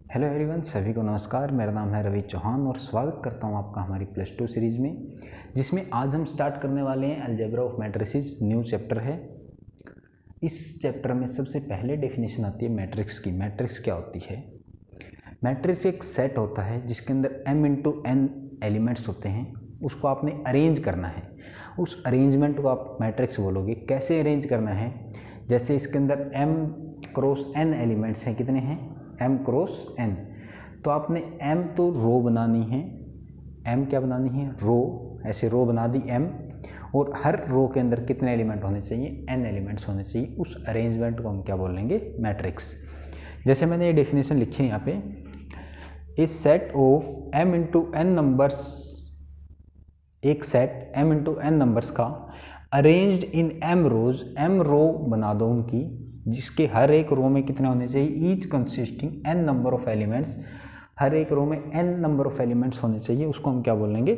Hello everyone, सभी को नमस्कार। मेरा नाम है रवि चौहान और स्वागत करता हूं आपका हमारी +2 सीरीज़ में, जिसमें आज हम स्टार्ट करने वाले हैं algebra of matrices. New chapter है। इस चैप्टर में सबसे पहले डेफिनेशन आती है मैट्रिक्स की। मैट्रिक्स क्या होती है? मैट्रिक्स एक सेट होता है जिसके अंदर m×n एलिमेंट्स होते हैं। उसको आपने अरेंज करना है। उस अरेंजमेंट को आप मैट्रिक्स बोलोगे। कैसे अरेंज करना है? जैसे इसके अंदर m×n एलिमेंट्स हैं। कितने हैं? m×n। तो आपने m तो रो बनानी है। m क्या बनानी है? रो। ऐसे रो बना दी m, और हर रो के अंदर कितने एलिमेंट होने चाहिए? n एलिमेंट्स होने चाहिए। उस अरेंजमेंट को हम क्या बोलेंगे? मैट्रिक्स। जैसे मैंने ये डेफिनेशन लिखी है यहाँ पे, a set of m×n numbers, एक सेट m×n नंबर्स का arranged in m rows, m row बना दो उनकी, जिसके हर एक रो में कितने होने चाहिए? Each consisting n number of elements. हर एक रो में n नंबर ऑफ एलिमेंट्स होने चाहिए। उसको हम क्या बोलेंगे?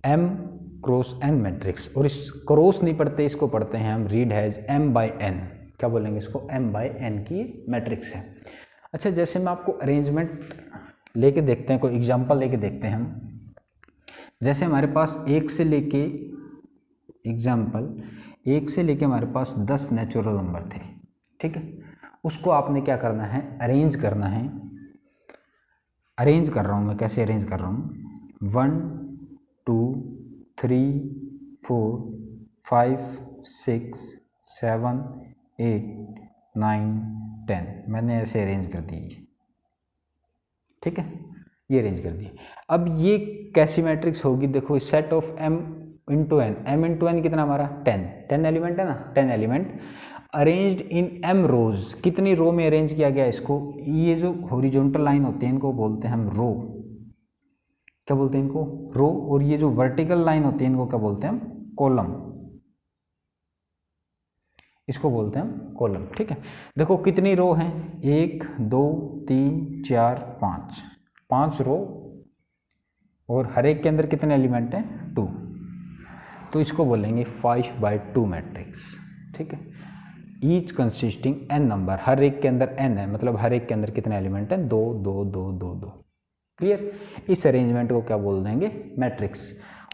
m×n matrix. और इस क्रॉस नहीं पढ़ते, इसको पढ़ते हैं हम रीड हैज m/n। क्या बोलेंगे इसको? m/n की मैट्रिक्स है। अच्छा, जैसे मैं आपको अरेंजमेंट लेके देखते हैं, कोई एग्जाम्पल लेके देखते हैं हम। जैसे हमारे पास एक से लेके हमारे पास 10 नेचुरल नंबर थे, ठीक है। उसको आपने क्या करना है? अरेंज करना है। अरेंज कर रहा हूँ मैं। कैसे अरेंज कर रहा हूँ? 1 2 3 4 5 6 7 8 9 10। मैंने ऐसे अरेंज कर दी, ठीक है। ये अरेंज कर दी। अब ये कैसी मैट्रिक्स होगी? देखो, सेट ऑफ m×n। m×n कितना हमारा? 10 एलिमेंट है ना। 10 एलिमेंट अरेंज्ड इन m रोज। कितनी रो में अरेंज किया गया इसको? ये जो हॉरिजॉन्टल लाइन होती है इनको बोलते हैं हम रो। क्या बोलते हैं इनको? रो। और ये जो वर्टिकल लाइन होती है इनको क्या बोलते हैं हम? कॉलम। इसको बोलते हैं हम कॉलम, ठीक है। देखो कितनी रो हैं? 1 2 3 4 5 रो, और हर एक के अंदर कितने एलिमेंट हैं? 2। तो इसको बोलेंगे 5/2 मैट्रिक्स, ठीक है। ईच कंसिस्टिंग n नंबर, हर एक के अंदर n है, मतलब हर एक के अंदर कितने एलिमेंट हैं? 2 2 2 2 2। क्लियर? इस अरेंजमेंट को क्या बोल देंगे? मैट्रिक्स।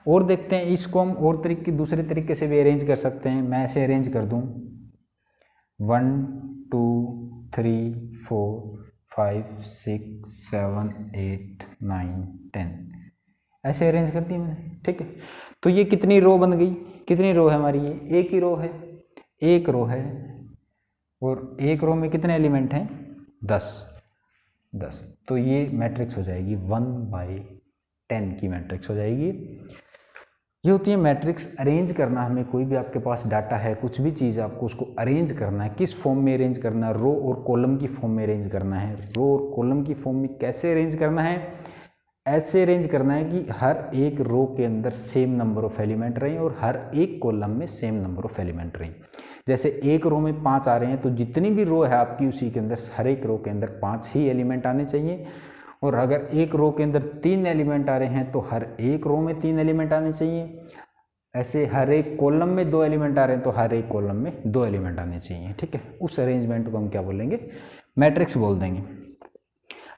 और देखते हैं इसको हम और दूसरे तरीके से भी अरेंज कर सकते हैं। मैं ऐसे अरेंज कर दूं 1 2 3 4 5 6 7 8 9 10। ऐसे अरेंज कर दिया मैंने, ठीक है। तो ये कितनी रो बन गई? कितनी रो है हमारी? ये एक ही रो है। एक रो है, और एक रो में कितने एलिमेंट हैं? 10। तो ये मैट्रिक्स हो जाएगी 1/10 की मैट्रिक्स हो जाएगी। ये होती है मैट्रिक्स। अरेंज करना, हमें कोई भी आपके पास डाटा है, कुछ भी चीज़ आपको उसको अरेंज करना है। किस फॉर्म में अरेंज करना है? रो और कॉलम की फॉर्म में अरेंज करना है। रो और कॉलम की फॉर्म में कैसे अरेंज करना है? ऐसे अरेंज करना है कि हर एक रो के अंदर सेम नंबर ऑफ एलिमेंट रहें और हर एक कॉलम में सेम नंबर ऑफ एलिमेंट रहें। जैसे एक रो में 5 आ रहे हैं, तो जितनी भी रो है आपकी उसी के अंदर हर एक रो के अंदर 5 ही एलिमेंट आने चाहिए। और अगर एक रो के अंदर 3 एलिमेंट आ रहे हैं तो हर एक रो में 3 एलिमेंट आने चाहिए। ऐसे हर एक कॉलम में 2 एलिमेंट आ रहे हैं तो हर एक कॉलम में 2 एलिमेंट आने चाहिए, ठीक है। उस अरेंजमेंट को हम क्या बोलेंगे? मैट्रिक्स बोल देंगे।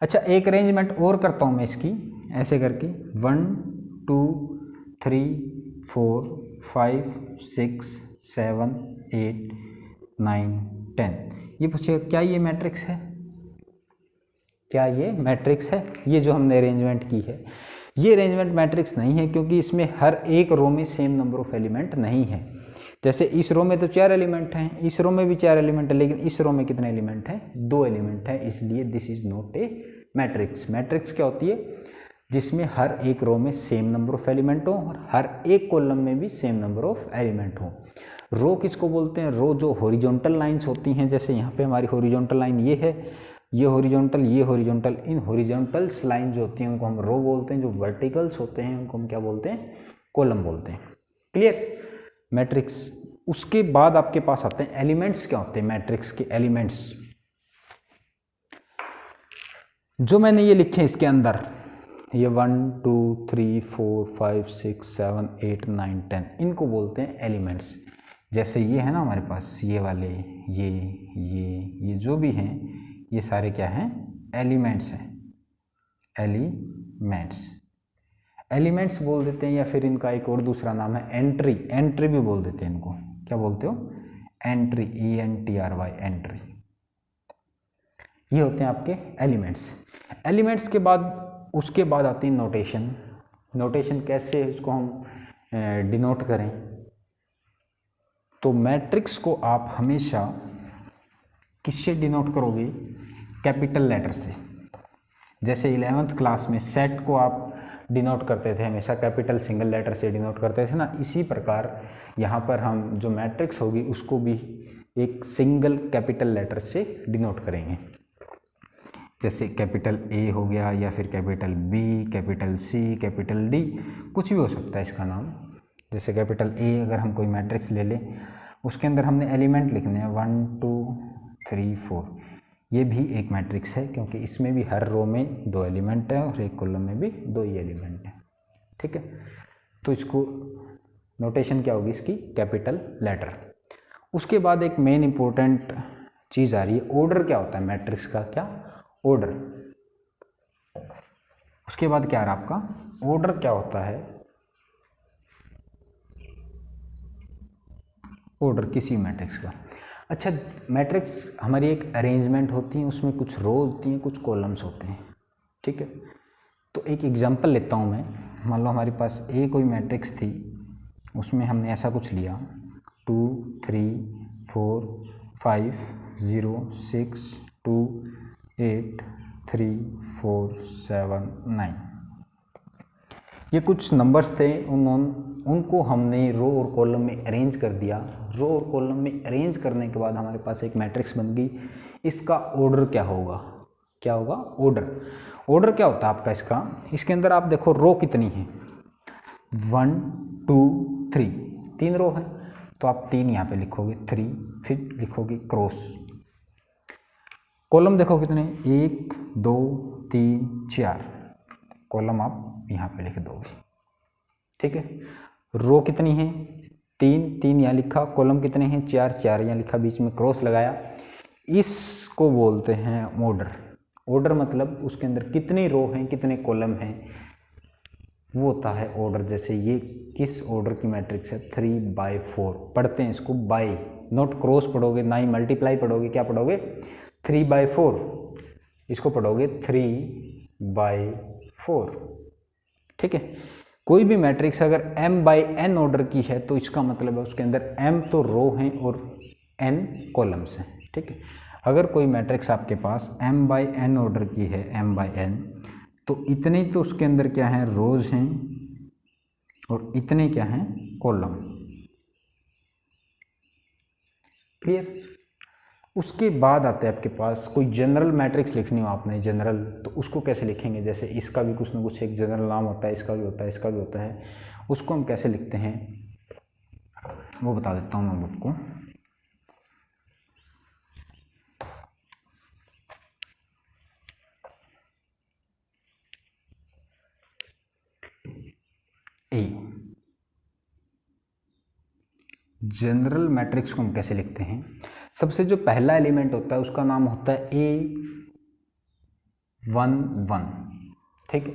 अच्छा, एक अरेंजमेंट और करता हूँ मैं इसकी, ऐसे करके 1 2 3 4 5 6 7 8 9 10। ये पूछेगा क्या ये मैट्रिक्स है? क्या ये मैट्रिक्स है? ये जो हमने अरेंजमेंट की है, ये अरेंजमेंट मैट्रिक्स नहीं है, क्योंकि इसमें हर एक रो में सेम नंबर ऑफ एलिमेंट नहीं है। जैसे इस रो में तो 4 एलिमेंट हैं, इस रो में भी 4 एलिमेंट है, लेकिन इस रो में कितने एलिमेंट हैं? 2 एलिमेंट है। इसलिए this is not a matrix. Matrix क्या होती है? जिसमें हर एक रो में सेम नंबर ऑफ एलिमेंट हो और हर एक कॉलम में भी सेम नंबर ऑफ एलिमेंट हो। रो किसको बोलते हैं? रो जो हॉरिजॉन्टल लाइंस होती हैं, जैसे यहाँ पे हमारी हॉरिजॉन्टल लाइन ये है, ये हॉरिजॉन्टल, ये हॉरिजॉन्टल। इन हॉरिजॉन्टल्स लाइन जो होती हैं उनको हम रो बोलते हैं। जो वर्टिकल्स होते हैं उनको हम क्या बोलते हैं? कॉलम बोलते हैं। क्लियर? मैट्रिक्स। उसके बाद आपके पास आते हैं एलिमेंट्स। क्या होते हैं मैट्रिक्स के एलिमेंट्स? जो मैंने ये लिखे इसके अंदर, ये 1 2 3 4 5 6 7 8 9 10, इनको बोलते हैं एलिमेंट्स। जैसे ये है ना हमारे पास, ये वाले, ये जो भी हैं, ये सारे क्या हैं? एलिमेंट्स हैं, एलिमेंट्स बोल देते हैं, या फिर इनका एक और दूसरा नाम है एंट्री भी बोल देते हैं इनको। क्या बोलते हो? Entry, ENTRY, entry. ये होते हैं आपके एलिमेंट्स के बाद उसके बाद आती है नोटेशन कैसे इसको हम डिनोट करें। तो मैट्रिक्स को आप हमेशा किससे डिनोट करोगे? कैपिटल लेटर से। जैसे 11th क्लास में सेट को आप डिनोट करते थे हमेशा कैपिटल सिंगल लेटर से डिनोट करते थे ना, इसी प्रकार यहाँ पर हम जो मैट्रिक्स होगी उसको भी एक सिंगल कैपिटल लेटर से डिनोट करेंगे। जैसे कैपिटल A हो गया, या फिर capital B, capital C, capital D, कुछ भी हो सकता है इसका नाम। जैसे कैपिटल A अगर हम कोई मैट्रिक्स ले लें, उसके अंदर हमने एलिमेंट लिखने हैं 1 2 3 4। ये भी एक मैट्रिक्स है क्योंकि इसमें भी हर रो में 2 एलिमेंट है और एक कॉलम में भी 2 ही एलिमेंट है। ठीक है, तो इसको नोटेशन क्या होगी इसकी? Capital letter. उसके बाद एक मेन इंपॉर्टेंट चीज़ आ रही है, ऑर्डर क्या होता है मैट्रिक्स का? क्या ऑर्डर? उसके बाद क्या आ रहा है आपका? ऑर्डर क्या होता है? ऑर्डर किसी मैट्रिक्स का। अच्छा, मैट्रिक्स हमारी एक अरेंजमेंट होती है, उसमें कुछ रो होती हैं, कुछ कॉलम्स होते हैं। ठीक है, तो एक एग्जांपल लेता हूँ मैं। मान लो हमारे पास कोई मैट्रिक्स थी, उसमें हमने ऐसा कुछ लिया 2 3 4 5 0 6 2 8 3 4 7 9। ये कुछ नंबर्स थे, उनको हमने रो और कॉलम में अरेंज कर दिया। रो और कॉलम में अरेंज करने के बाद हमारे पास एक मैट्रिक्स बन गई। इसका ऑर्डर क्या होगा? क्या होगा? ऑर्डर क्या होता है आपका इसका? इसके अंदर आप देखो रो कितनी है, 1 2 3, 3 रो है, तो आप 3 यहाँ पे लिखोगे, 3, फिर लिखोगे क्रॉस। कॉलम देखो कितने, 1 2 3 4 कॉलम आप यहाँ पे लिख दोगे। ठीक है, रो कितनी है? 3 यहाँ लिखा, कॉलम कितने हैं? 4 यहाँ लिखा, बीच में क्रॉस लगाया। इसको बोलते हैं ऑर्डर मतलब उसके अंदर कितनी रो हैं, कितने कॉलम हैं, वो होता है ऑर्डर। जैसे ये किस ऑर्डर की मैट्रिक्स है? 3/4। पढ़ते हैं इसको बाई, नॉट क्रॉस पढ़ोगे, ना ही मल्टीप्लाई पढ़ोगे। क्या पढ़ोगे? 3/4। इसको पढ़ोगे 3/4। ठीक है, कोई भी मैट्रिक्स अगर m/n ऑर्डर की है तो इसका मतलब है उसके अंदर m तो रो हैं और n कॉलम्स हैं। ठीक है, अगर कोई मैट्रिक्स आपके पास m/n ऑर्डर की है, m/n, तो इतने तो उसके अंदर क्या है? रोज हैं, और इतने क्या हैं? कॉलम। क्लियर? उसके बाद आते हैं आपके पास कोई जनरल मैट्रिक्स लिखनी हो आपने, जनरल, तो उसको कैसे लिखेंगे? जैसे इसका भी कुछ ना कुछ एक जनरल नाम होता है, इसका भी होता है, इसका भी होता है। उसको हम कैसे लिखते हैं वो बता देता हूँ मैं आपको। जनरल मैट्रिक्स को हम कैसे लिखते हैं? सबसे जो पहला एलिमेंट होता है उसका नाम होता है A11। ठीक है,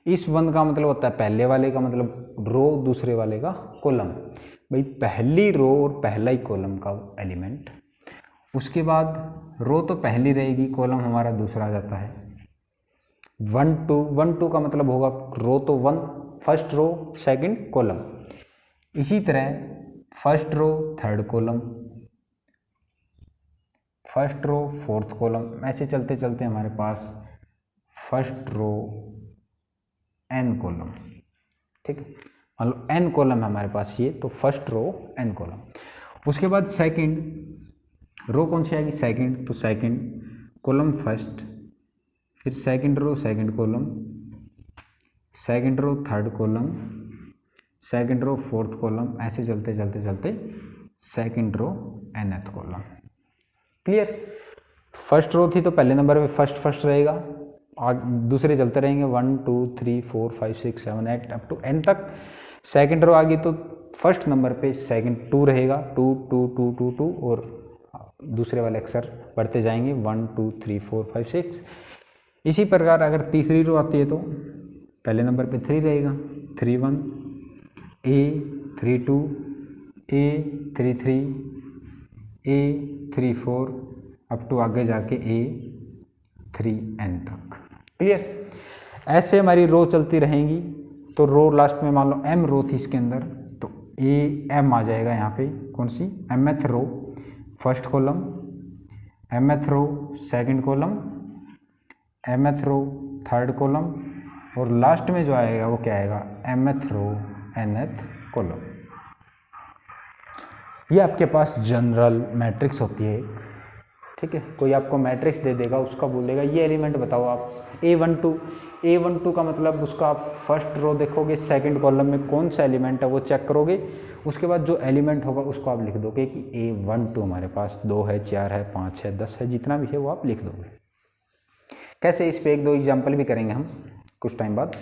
इस 1 का मतलब होता है पहले वाले का मतलब रो, दूसरे वाले का कॉलम। भाई पहली रो और पहला ही कॉलम का एलिमेंट। उसके बाद रो तो पहली रहेगी, कॉलम हमारा दूसरा आ जाता है। 1 2 का मतलब होगा रो तो 1, फर्स्ट रो सेकंड कॉलम। इसी तरह first row third column, first row fourth column, ऐसे चलते चलते हमारे पास फर्स्ट रो n कॉलम। ठीक है, मान लो n कॉलम है हमारे पास ये, तो फर्स्ट रो n कॉलम। उसके बाद सेकंड रो कौन सी आएगी? सेकंड, तो सेकंड कॉलम फर्स्ट, फिर second row second column, second row third column, second row fourth column, ऐसे चलते चलते चलते second row nth column. Clear? First row थी तो पहले नंबर पे फर्स्ट रहेगा, दूसरे चलते रहेंगे 1 2 3 4 5 6 7 8 अप टू n तक। सेकंड रो आ गई तो फर्स्ट नंबर पे सेकंड 2 रहेगा, 2 2 2 2 2, और दूसरे वाले अक्षर बढ़ते जाएंगे 1 2 3 4 5 6। इसी प्रकार अगर तीसरी रो आती है तो पहले नंबर पे 3 रहेगा, 3 1, A 3 2, A 3 3, A 3 4 up to आगे जाके A 3n तक। क्लियर? ऐसे हमारी रो चलती रहेंगी। तो रो लास्ट में मान लो m रो थी इसके अंदर, तो A m आ जाएगा यहाँ पे, कौन सी mth row first column, mth row second column, mth row third column, और लास्ट में जो आएगा वो क्या आएगा, mth रो nth कॉलम। ये आपके पास जनरल मैट्रिक्स होती है एक, ठीक है। कोई आपको मैट्रिक्स दे देगा, उसका बोलेगा ये एलिमेंट बताओ आप, A12 का मतलब उसका आप फर्स्ट रो देखोगे, सेकंड कॉलम में कौन सा एलिमेंट है वो चेक करोगे, उसके बाद जो एलिमेंट होगा उसको आप लिख दोगे कि A12 हमारे पास 2 है, 4 है, 5 है, 10 है, जितना भी है वो आप लिख दोगे। कैसे, इस पे एक दो एग्जाम्पल भी करेंगे हम कुछ टाइम बाद।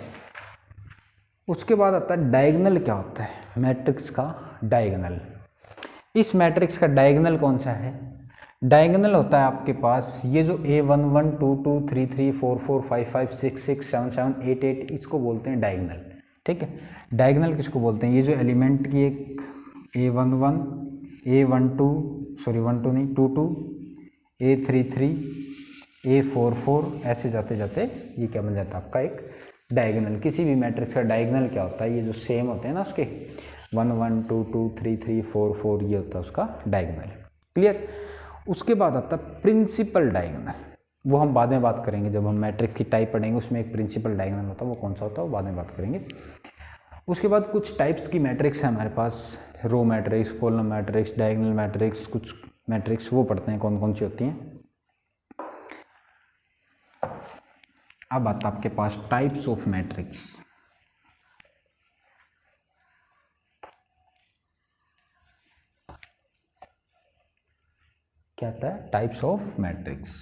उसके बाद आता है डायगोनल। क्या होता है मैट्रिक्स का डायगोनल? इस मैट्रिक्स का डायगोनल कौन सा है? डायगोनल होता है आपके पास ये जो A11 2 2 3 3 4 4 5 5 6 6 7 7 8 8, इसको बोलते हैं डायगोनल, ठीक है। डायगोनल किसको बोलते हैं? ये जो एलिमेंट की एक A11 A12 सॉरी 12 नहीं 22 A33 A44 ऐसे जाते जाते ये क्या बन जाता है आपका एक डायगोनल। किसी भी मैट्रिक्स का डायगोनल क्या होता है? ये जो सेम होते हैं ना उसके 1 1 2 2 3 3 4 4, ये होता है उसका डायगोनल। क्लियर? उसके बाद आता है प्रिंसिपल डायगोनल, वो हम बाद में बात करेंगे जब हम मैट्रिक्स की टाइप पढ़ेंगे, उसमें एक प्रिंसिपल डायगोनल होता है, वो कौन सा होता है वो बाद में बात करेंगे। उसके बाद कुछ टाइप्स की मैट्रिक्स है हमारे पास, row matrix, column matrix, diagonal matrix, कुछ मैट्रिक्स वो पढ़ते हैं कौन कौन सी होती हैं। अब आता है आपके पास टाइप्स ऑफ मैट्रिक्स। क्या आता है? Types of matrix.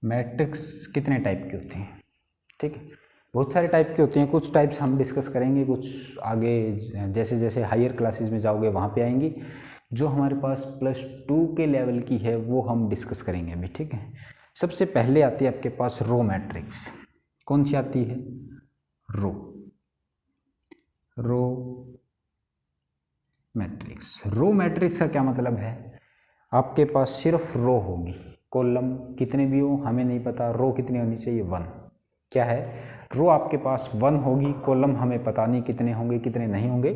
मैट्रिक्स कितने टाइप की होती हैं? ठीक है, बहुत सारे टाइप की होती हैं। कुछ टाइप्स हम डिस्कस करेंगे, कुछ आगे जैसे जैसे हायर क्लासेस में जाओगे वहाँ पे आएंगी। जो हमारे पास +2 के लेवल की है वो हम डिस्कस करेंगे अभी, ठीक है। सबसे पहले आती है आपके पास रो मैट्रिक्स। कौन सी आती है? रो मैट्रिक्स। रो मैट्रिक्स का क्या मतलब है? आपके पास सिर्फ रो होगी, कॉलम कितने भी हो हमें नहीं पता, रो कितनी होनी चाहिए? 1। क्या है? रो आपके पास 1 होगी, कॉलम हमें पता नहीं कितने होंगे कितने नहीं होंगे।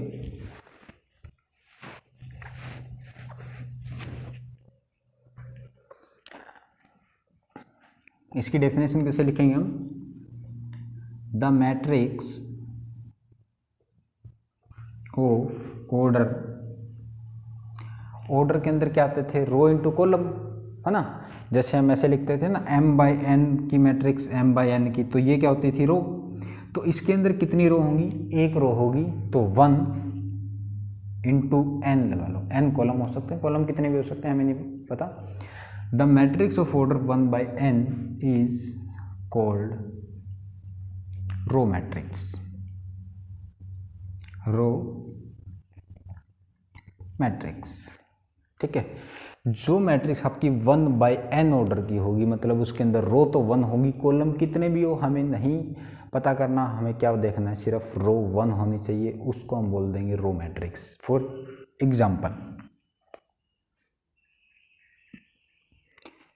इसकी डेफिनेशन कैसे लिखेंगे हम? द मैट्रिक्स ऑफ ऑर्डर के अंदर क्या आते थे? रो इंटू कॉलम, है ना। जैसे हम ऐसे लिखते थे ना m/n की मैट्रिक्स, m/n की, तो ये क्या होती थी? रो। तो इसके अंदर कितनी रो होंगी? एक रो होगी, तो 1 इंटू n लगा लो। n कॉलम हो सकते हैं, कॉलम कितने भी हो सकते हैं हमें नहीं पता। The matrix of order 1/n is called row matrix. Row matrix, ठीक है। जो मैट्रिक्स आपकी 1/n ऑर्डर की होगी, मतलब उसके अंदर रो तो 1 होगी, कॉलम कितने भी हो हमें नहीं पता करना, हमें क्या देखना है? सिर्फ रो 1 होनी चाहिए, उसको हम बोल देंगे रो मैट्रिक्स। फॉर एग्जाम्पल,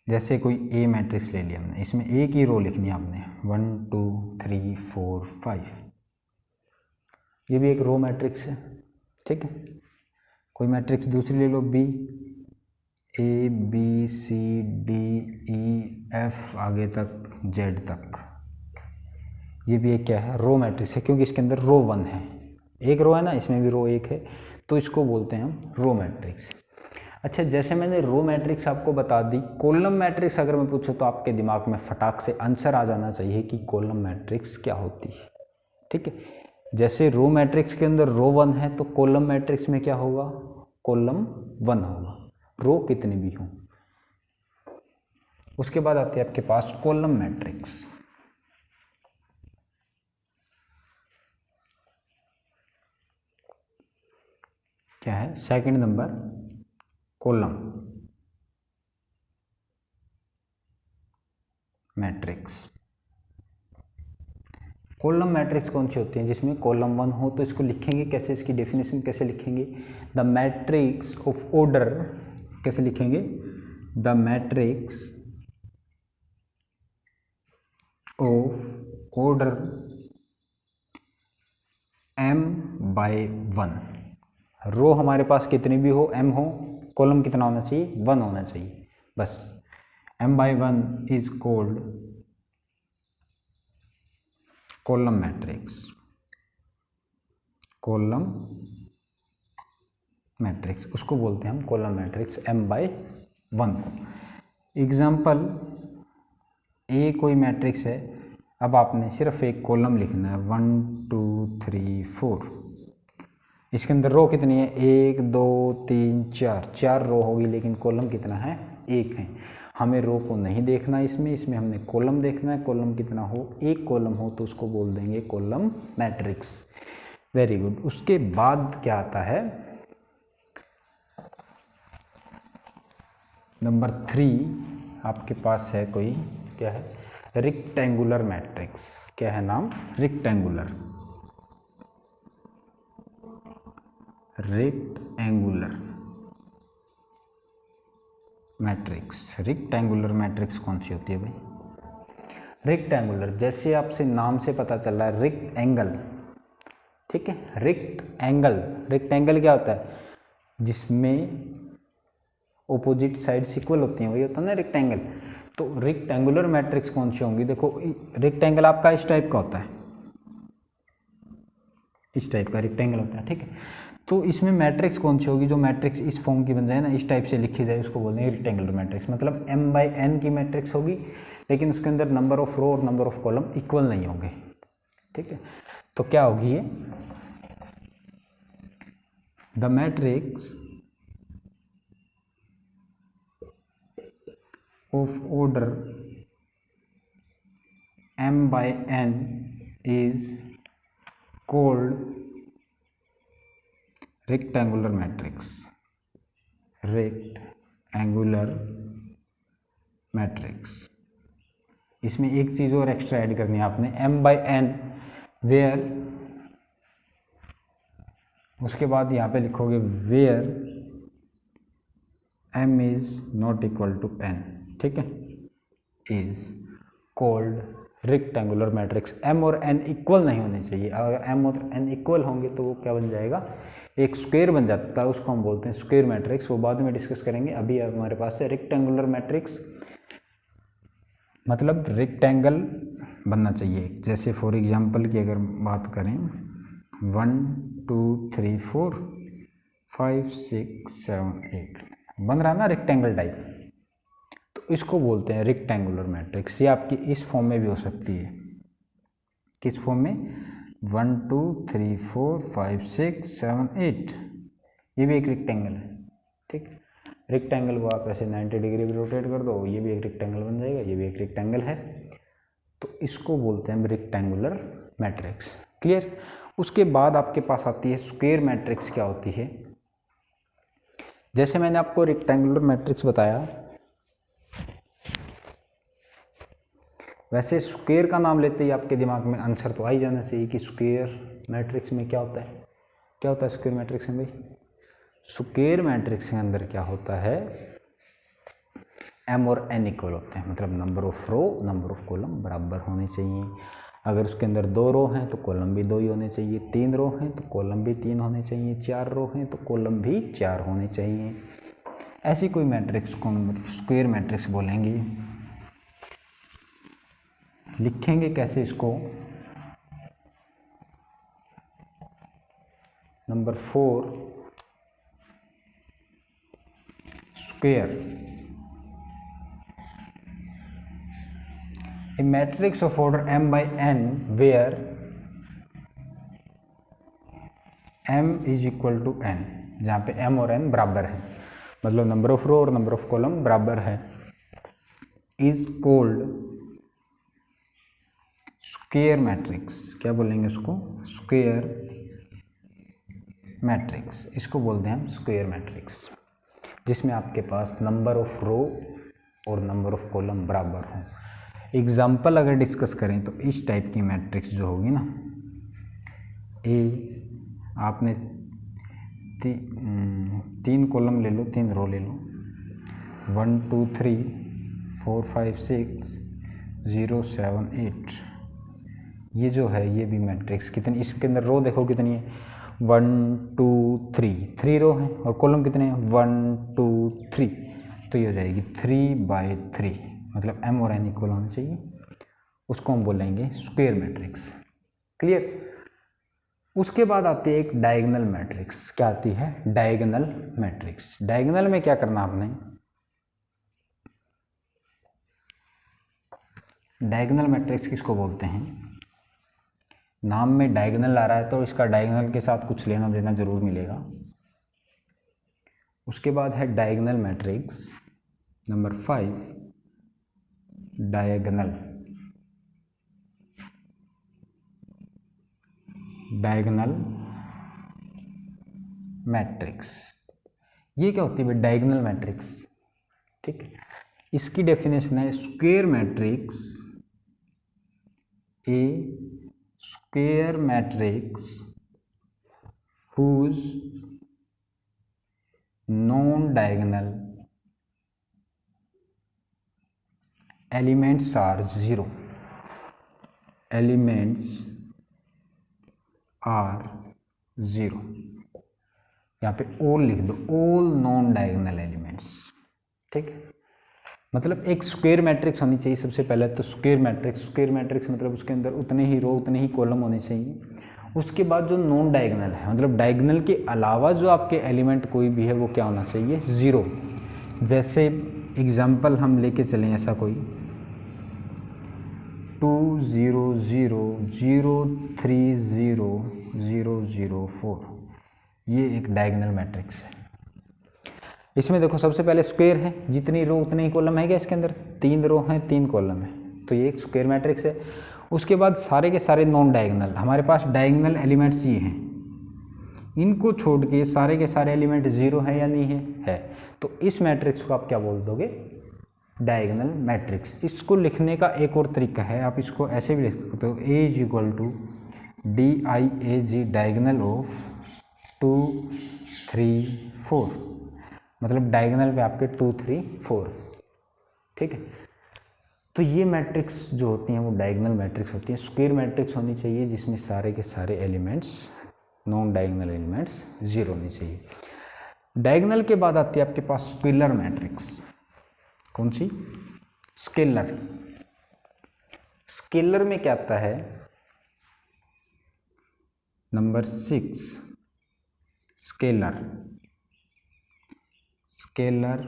जैसे कोई ए मैट्रिक्स ले लिया हमने, इसमें एक ही रो लिखनी है आपने, 1 2 3 4 5, ये भी एक रो मैट्रिक्स है, ठीक है। कोई मैट्रिक्स दूसरी ले लो, B, A B C D E F आगे तक जेड तक, ये भी एक क्या है? रो मैट्रिक्स है, क्योंकि इसके अंदर रो 1 है, एक रो है ना, इसमें भी रो 1 है, तो इसको बोलते हैं हम रो मैट्रिक्स। अच्छा, जैसे मैंने रो मैट्रिक्स आपको बता दी, कॉलम मैट्रिक्स अगर मैं पूछूं तो आपके दिमाग में फटाक से आंसर आ जाना चाहिए कि कॉलम मैट्रिक्स क्या होती है, ठीक है। जैसे रो मैट्रिक्स के अंदर रो 1 है, तो कॉलम मैट्रिक्स में क्या होगा? कॉलम 1 होगा, रो कितने भी हों। उसके बाद आती है आपके पास कॉलम मैट्रिक्स। क्या है, second number column matrix. Column matrix कौन सी होती है, जिसमें कॉलम 1 हो, तो इसको लिखेंगे कैसे, इसकी डेफिनेशन कैसे लिखेंगे, द मैट्रिक्स ऑफ ऑर्डर, कैसे लिखेंगे, the matrix of order m by 1। Row हमारे पास कितनी भी हो, m हो, कॉलम कितना होना चाहिए, 1 होना चाहिए बस। m by 1 is called column matrix, column matrix उसको बोलते हैं हम कॉलम मैट्रिक्स m बाय 1 को। एग्जाम्पल ए कोई मैट्रिक्स है, अब आपने सिर्फ एक कॉलम लिखना है 1 2 3 4। इसके अंदर रो कितनी है, 1 2 3 4, 4 रो होगी, लेकिन कॉलम कितना है, 1 है। हमें रो को नहीं देखना इसमें हमने कॉलम देखना है, कॉलम कितना हो, एक कॉलम हो तो उसको बोल देंगे कॉलम मैट्रिक्स। Very good. उसके बाद क्या आता है, नंबर 3 आपके पास है कोई, क्या है, रेक्टेंगुलर मैट्रिक्स। क्या है नाम, rectangular, rectangular matrix. Rectangular matrix कौन सी होती है भाई, रेक्टेंगुलर, जैसे आपसे नाम से पता चल रहा है, रेक्ट एंगल, ठीक है, रेक्ट एंगल। रेक्टेंगल क्या होता है, जिसमें ओपोजिट साइड्स इक्वल होती हैं, वही होता है ना रेक्टेंगल। तो रेक्टेंगुलर मैट्रिक्स कौन सी होंगी, देखो रेक्टेंगल आपका इस टाइप का होता है, इस टाइप का रेक्टेंगल होता है, ठीक है। तो इसमें मैट्रिक्स कौन सी होगी, जो मैट्रिक्स इस फॉर्म की बन जाए ना, इस टाइप से लिखी जाए, उसको बोलते हैं रेक्टेंगुलर मैट्रिक्स। मतलब m बाई n की मैट्रिक्स होगी, लेकिन उसके अंदर नंबर ऑफ रो और नंबर ऑफ कॉलम इक्वल नहीं होंगे, ठीक है। तो क्या होगी ये, the matrix of order m by n is called rectangular matrix, rectangular matrix. इसमें एक चीज़ और एक्स्ट्रा ऐड करनी है आपने, m बाई n वेयर, उसके बाद यहाँ पे लिखोगे where m is not equal to n, ठीक है, is called rectangular matrix. m और n इक्वल नहीं होने चाहिए, अगर m और n इक्वल होंगे तो वो क्या बन जाएगा, एक स्क्वायर बन जाता है, उसको हम बोलते हैं स्क्वायर मैट्रिक्स। वो बाद में डिस्कस करेंगे। अभी हमारे पास है रेक्टेंगुलर मैट्रिक्स, मतलब रेक्टेंगल बनना चाहिए। जैसे फॉर एग्जांपल की अगर बात करें, 1 2 3 4 5 6 7 8 बन रहा ना रेक्टेंगल टाइप, तो इसको बोलते हैं रेक्टेंगुलर मैट्रिक्स। ये आपकी इस फॉर्म में भी हो सकती है, किस फॉर्म में, 1 2 3 4 5 6 7 8, ये भी एक रेक्टेंगल है, ठीक। रेक्टेंगल को आप ऐसे 90 डिग्री भी रोटेट कर दो, ये भी एक रेक्टेंगल बन जाएगा, ये भी एक रेक्टेंगल है, तो इसको बोलते हैं रेक्टेंगुलर मैट्रिक्स। क्लियर। उसके बाद आपके पास आती है स्क्वायर मैट्रिक्स। क्या होती है, जैसे मैंने आपको रेक्टेंगुलर मैट्रिक्स बताया, वैसे स्क्वायर का नाम लेते ही आपके दिमाग में आंसर तो आ ही जाना चाहिए कि स्क्वायर मैट्रिक्स में क्या होता है। क्या होता है स्क्वायर मैट्रिक्स में भाई, स्क्वायर मैट्रिक्स के अंदर क्या होता है, m और n इक्वल होते हैं, मतलब number of row number of column बराबर होने चाहिए। अगर उसके अंदर 2 रो हैं तो कॉलम भी 2 ही होने चाहिए, 3 रो हैं तो कॉलम भी 3 होने चाहिए, 4 रो हैं तो कॉलम भी 4 होने चाहिए। ऐसी कोई मैट्रिक्स को स्क्वायर मैट्रिक्स बोलेंगे। लिखेंगे कैसे इसको, number 4 square, a matrix of order m by n where m is equal to n, जहाँ पे m और n बराबर है, मतलब नंबर ऑफ रो और नंबर ऑफ कॉलम बराबर है, इज कॉल्ड स्क्वायर मैट्रिक्स। क्या बोलेंगे उसको, स्क्वायर मैट्रिक्स, इसको बोलते हैं हम स्क्वायर मैट्रिक्स, जिसमें आपके पास नंबर ऑफ रो और नंबर ऑफ कॉलम बराबर हों। एग्जाम्पल अगर डिस्कस करें तो इस टाइप की मैट्रिक्स जो होगी ना, ए आपने 3 कॉलम ले लो, 3 रो ले लो, 1 2 3 4 5 6 0 7 8, ये जो है ये भी मैट्रिक्स कितनी, इसके अंदर रो देखो कितनी है, 1 2 3 रो हैं और कॉलम कितने हैं, 1 2 3, तो ये हो जाएगी 3/3, मतलब m और n इक्वल होना चाहिए, उसको हम बोलेंगे स्क्वायर मैट्रिक्स। क्लियर। उसके बाद आती है एक डायगोनल मैट्रिक्स। क्या आती है, डायगोनल मैट्रिक्स। डायगोनल में क्या करना आपने, डायगोनल मैट्रिक्स किसको बोलते हैं, नाम में डायगोनल आ रहा है तो इसका डायगोनल के साथ कुछ लेना देना जरूर मिलेगा। उसके बाद है diagonal matrix number 5, diagonal. Diagonal matrix, ये क्या होती है भाई, डायगोनल मैट्रिक्स। ठीक है, इसकी डेफिनेशन है square matrix, a square matrix whose non-diagonal elements are 0, elements are 0, यहाँ पे all लिख दो, all non-diagonal elements। ठीक है, मतलब एक स्क्वायर मैट्रिक्स होनी चाहिए सबसे पहले तो। स्क्वायर मैट्रिक्स मतलब उसके अंदर उतने ही रो उतने ही कॉलम होने चाहिए। उसके बाद जो नॉन डायगोनल है, मतलब डायगोनल के अलावा जो आपके एलिमेंट कोई भी है वो क्या होना चाहिए, 0। जैसे एग्जांपल हम लेके चलें, ऐसा कोई 2 0 0 0 3 0 0 0 4, ये एक डायगोनल मैट्रिक्स है। इसमें देखो सबसे पहले स्क्वायर है, जितनी रो उतने ही कॉलम है क्या इसके अंदर, 3 रो हैं 3 कॉलम है, तो ये एक स्क्वायर मैट्रिक्स है। उसके बाद सारे के सारे नॉन डायगोनल, हमारे पास डायगोनल एलिमेंट्स ये हैं, इनको छोड़ के सारे के सारे एलिमेंट 0 है या नहीं है, तो इस मैट्रिक्स को आप क्या बोल दोगे, डायगोनल मैट्रिक्स। इसको लिखने का एक और तरीका है, आप इसको ऐसे भी लिख सकते हो, A = DIAG, डायगोनल ऑफ 2 3 4, मतलब डायगोनल पे आपके 2 3 4। ठीक है, तो ये मैट्रिक्स जो होती हैं वो डायगोनल मैट्रिक्स होती हैं। स्क्वायर मैट्रिक्स होनी चाहिए जिसमें सारे के सारे एलिमेंट्स, नॉन डायगोनल एलिमेंट्स 0 होने चाहिए। डायगोनल के बाद आती है आपके पास स्केलर मैट्रिक्स। कौन सी, स्केलर। स्केलर में क्या आता है, number 6, scalar. Scalar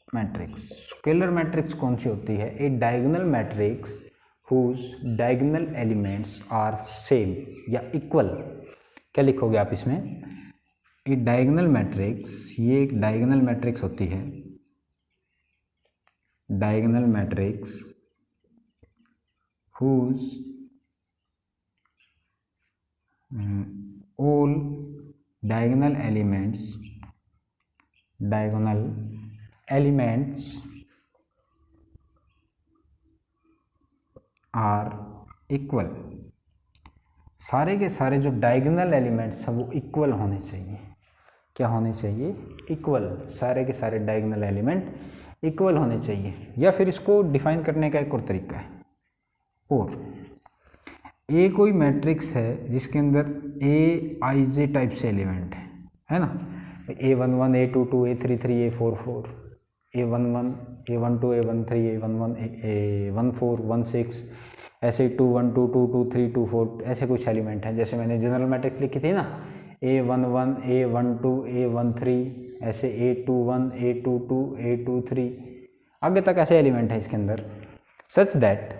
matrix. Scalar matrix कौन सी होती है, a diagonal matrix whose diagonal elements are same या इक्वल। क्या लिखोगे आप इसमें, ए डायगोनल मैट्रिक्स, ये एक डायगोनल मैट्रिक्स होती है, diagonal matrix whose all diagonal elements are equal. सारे के सारे जो डायगोनल एलिमेंट्स हैं वो इक्वल होने चाहिए। क्या होने चाहिए, इक्वल। सारे के सारे डायगोनल एलिमेंट इक्वल होने चाहिए। या फिर इसको डिफाइन करने का एक और तरीका है, और ए कोई मैट्रिक्स है जिसके अंदर AIJ टाइप से एलिमेंट है ना, A11 A22 A33 A44 A11 A12 A13 A11 A14 16, ऐसे 21 22 23 24 ऐसे कुछ एलिमेंट हैं। जैसे मैंने जनरल मैट्रिक्स लिखी थी ना, A11 A12 A13, ऐसे A21 A22 A23 आगे तक ऐसे एलिमेंट है इसके अंदर, such that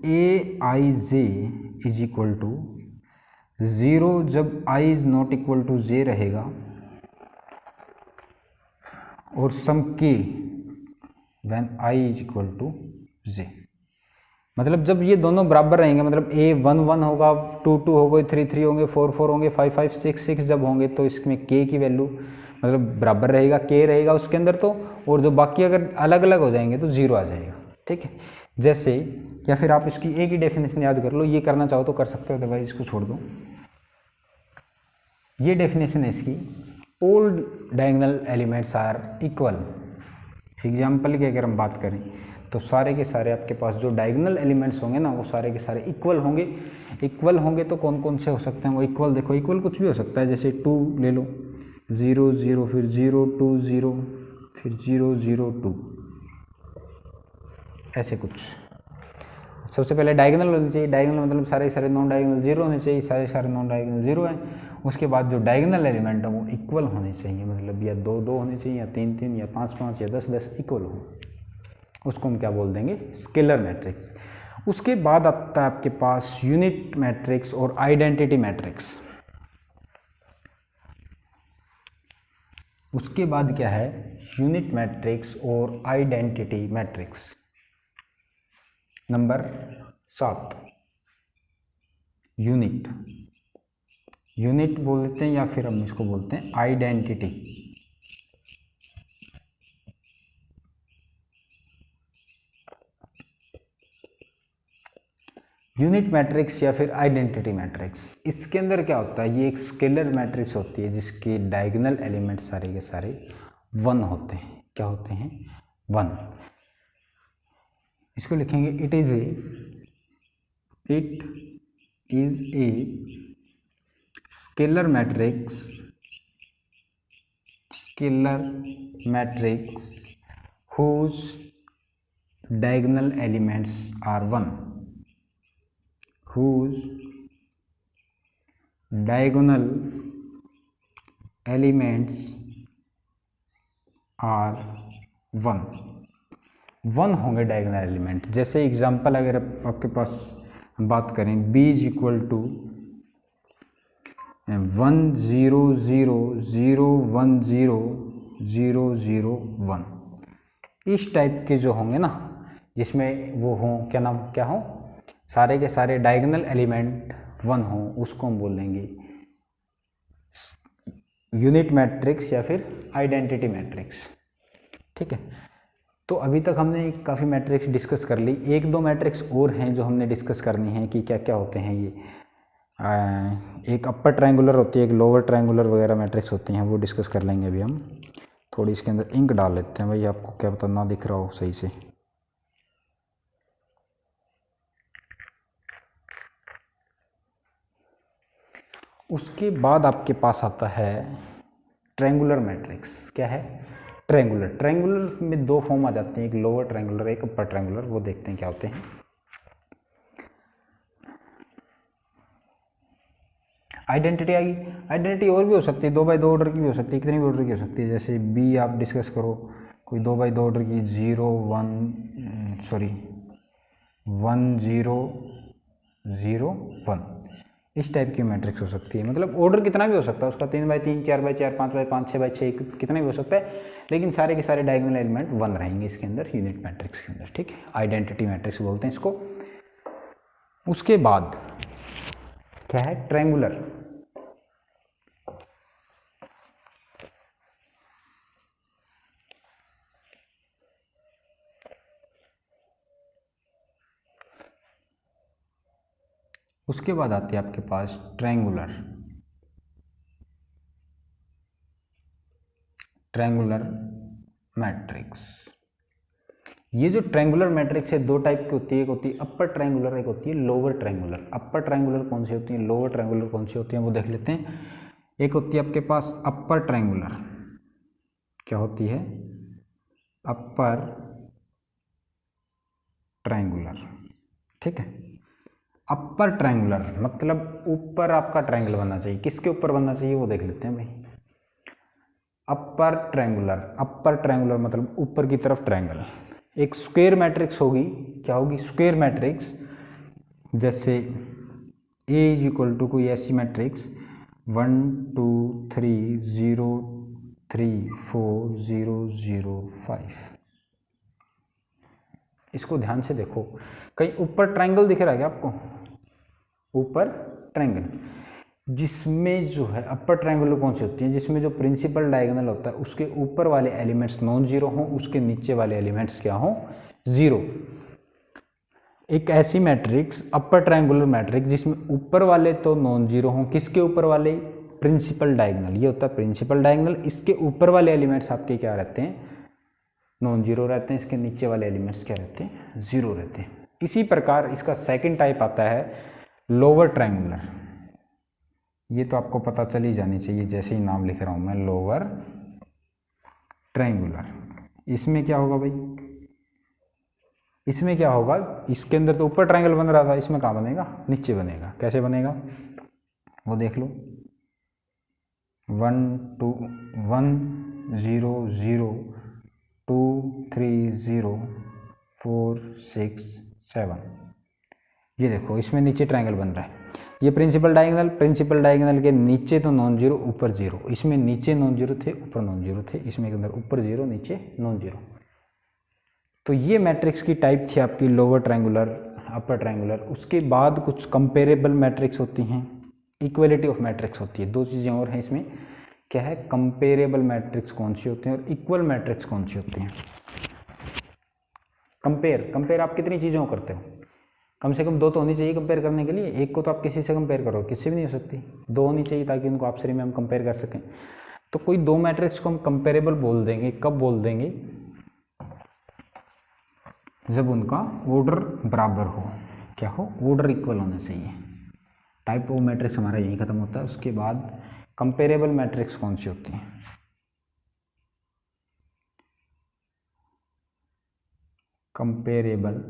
AIJ is equal to 0 जब I is not equal to J रहेगा, और some K when I is equal to J। मतलब जब ये दोनों बराबर रहेंगे, मतलब ए 1 1 होगा, 2 2 होगा, 3 3 होंगे, 4 4 होंगे, 5 5 6 6 जब होंगे तो इसमें के की वैल्यू मतलब बराबर रहेगा, के रहेगा उसके अंदर तो, और जो बाकी अगर अलग अलग हो जाएंगे तो जीरो आ जाएगा। ठीक है, जैसे या फिर आप इसकी एक ही डेफिनेशन याद कर लो, ये करना चाहो तो कर सकते हो, अदरवाइज इसको छोड़ दो। ये डेफिनेशन है इसकी, all diagonal elements are equal. Example की अगर हम बात करें तो सारे के सारे आपके पास जो डायगोनल एलिमेंट्स होंगे ना वो सारे के सारे इक्वल होंगे। इक्वल होंगे तो कौन कौन से हो सकते हैं वो इक्वल, देखो इक्वल कुछ भी हो सकता है, जैसे 2 ले लो, 0 0 फिर 0 2 0 फिर 0 0 2, ऐसे कुछ। सबसे पहले डायगोनल होनी चाहिए, डायगोनल मतलब सारे सारे नॉन डायगोनल जीरो होने चाहिए, सारे सारे नॉन डायगोनल जीरो हैं। उसके बाद जो डायगोनल एलिमेंट है वो इक्वल होने चाहिए, मतलब या 2 2 होने चाहिए, या 3 3 या 5 5 या 10 10 इक्वल हो, उसको हम क्या बोल देंगे, स्केलर मैट्रिक्स। उसके बाद आता है आपके पास यूनिट मैट्रिक्स और आइडेंटिटी मैट्रिक्स। उसके बाद क्या है, यूनिट मैट्रिक्स और identity matrix. Number 7 unit, unit बोल देते हैं या फिर हम इसको बोलते हैं आइडेंटिटी। यूनिट मैट्रिक्स या फिर आइडेंटिटी मैट्रिक्स, इसके अंदर क्या होता है, ये एक स्केलर मैट्रिक्स होती है जिसके डायगोनल एलिमेंट सारे के सारे 1 होते हैं। क्या होते हैं, 1। इसको लिखेंगे it is a scalar matrix, whose diagonal elements are 1, whose diagonal elements are 1 होंगे डायगोनल एलिमेंट। जैसे एग्जांपल अगर आपके पास बात करें, b इज इक्वल टू 1 0 0 0 1 0 0 0 1, इस टाइप के जो होंगे ना, जिसमें वो हों क्या नाम क्या हो, सारे के सारे डायगोनल एलिमेंट 1 हो, उसको हम बोलेंगे यूनिट मैट्रिक्स या फिर आइडेंटिटी मैट्रिक्स। ठीक है, तो अभी तक हमने काफ़ी मैट्रिक्स डिस्कस कर ली, एक दो मैट्रिक्स और हैं जो हमने डिस्कस करनी है कि क्या क्या होते हैं ये। एक अपर ट्रायंगुलर होती है, एक लोअर ट्रायंगुलर वगैरह मैट्रिक्स होती हैं, वो डिस्कस कर लेंगे अभी हम। थोड़ी इसके अंदर इंक डाल लेते हैं भाई, आपको क्या पता ना दिख रहा हो सही से। उसके बाद आपके पास आता है ट्रायंगुलर मैट्रिक्स। क्या है, ट्रायंगुलर। ट्रायंगुलर में 2 फॉर्म आ जाते हैं, एक लोअर ट्रायंगुलर एक अपर ट्रायंगुलर, वो देखते हैं क्या होते हैं। आइडेंटिटी आ गई, आइडेंटिटी और भी हो सकती है, 2 बाई 2 ऑर्डर की भी हो सकती है, कितनी भी ऑर्डर की हो सकती है। जैसे बी आप डिस्कस करो, कोई 2 बाई 2 ऑर्डर की 0 1 0 0 1, इस टाइप की मैट्रिक्स हो सकती है। मतलब ऑर्डर कितना भी हो सकता है उसका, 3 बाई 3 4 बाई 4 5 बाई 5 6 बाई 6 कितना भी हो सकता है, लेकिन सारे के सारे डायगोनल एलिमेंट 1 रहेंगे इसके अंदर, यूनिट मैट्रिक्स के अंदर। ठीक है, आइडेंटिटी मैट्रिक्स बोलते हैं इसको। उसके बाद क्या है, ट्रायंगुलर। उसके बाद आती है आपके पास ट्रायंगुलर मैट्रिक्स। ये जो ट्रायंगुलर मैट्रिक्स है 2 टाइप की होती है, एक होती है अपर ट्रायंगुलर, एक होती है लोअर ट्रायंगुलर। अपर ट्रायंगुलर कौन सी होती है, लोअर ट्रायंगुलर कौन सी होती है, वो देख लेते हैं। एक होती है आपके पास अपर ट्रायंगुलर, क्या होती है, अपर ट्रायंगुलर। ठीक है, अपर ट्रायंगुलर मतलब ऊपर आपका ट्रायंगल बनना चाहिए, किसके ऊपर बनना चाहिए वो देख लेते हैं भाई। अपर ट्रायंगुलर मतलब ऊपर की तरफ ट्रायंगल। एक स्क्वायर मैट्रिक्स होगी, क्या होगी, स्क्वायर मैट्रिक्स। जैसे ए इज इक्वल टू कोई ऐसी मैट्रिक्स 1 2 3 0 3 4 0 0 5, इसको ध्यान से देखो, कहीं ऊपर ट्रायंगल दिख रहा है क्या आपको? ऊपर ट्रायंगल, जिसमें जो है अपर ट्रायंगुलर कौन सी होती है? जिसमें जो प्रिंसिपल डायगोनल होता है उसके ऊपर वाले एलिमेंट्स नॉन जीरो हों, उसके नीचे वाले एलिमेंट्स क्या हों? जीरो। एक ऐसी मैट्रिक्स अपर ट्रायंगुलर मैट्रिक्स जिसमें ऊपर वाले तो नॉन जीरो हों, किसके ऊपर वाले? प्रिंसिपल डायगोनल, ये होता है प्रिंसिपल डायगोनल। इसके ऊपर वाले एलिमेंट्स आपके क्या रहते हैं? नॉन जीरो रहते हैं। इसके नीचे वाले एलिमेंट्स क्या रहते हैं? जीरो रहते हैं। इसी प्रकार इसका सेकंड टाइप आता है लोअर ट्रायंगुलर। ये तो आपको पता चल ही जानी चाहिए, जैसे ही नाम लिख रहा हूं मैं, लोअर ट्रायंगुलर। इसमें क्या होगा भाई? इसमें क्या होगा? इसके अंदर तो ऊपर ट्रायंगल बन रहा था, इसमें कहाँ बनेगा? नीचे बनेगा। कैसे बनेगा वो देख लो। 1 2 1 0 0 2 3 0 4 6 7, ये देखो इसमें नीचे ट्रायंगल बन रहा है। ये प्रिंसिपल डायगोनल के नीचे तो नॉन जीरो, ऊपर जीरो। इसमें नीचे नॉन जीरो थे, ऊपर नॉन जीरो थे। इसमें के अंदर ऊपर जीरो, नीचे नॉन जीरो। तो ये मैट्रिक्स की टाइप थी आपकी लोअर ट्रायंगुलर, अपर ट्रायंगुलर। उसके बाद कुछ कंपेरेबल मैट्रिक्स होती हैं, इक्वलिटी ऑफ मैट्रिक्स होती है। दो चीज़ें और हैं इसमें, क्या है? कंपेरेबल मैट्रिक्स कौन सी होती हैं और इक्वल मैट्रिक्स कौन सी होती हैं। कंपेयर आप कितनी चीज़ों को करते हो? कम से कम दो तो होनी चाहिए कंपेयर करने के लिए। एक को तो आप किसी से कंपेयर करो, किसी भी नहीं हो सकती। दो होनी चाहिए ताकि उनको आपस में हम कंपेयर कर सकें। तो कोई दो मैट्रिक्स को हम कंपेरेबल बोल देंगे। कब बोल देंगे? जब उनका ऑर्डर बराबर हो। क्या हो? ऑर्डर इक्वल होना चाहिए। टाइप ऑफ मैट्रिक्स हमारा यही खत्म होता है। उसके बाद कंपेरेबल मैट्रिक्स कौन सी होती हैं? कंपेरेबल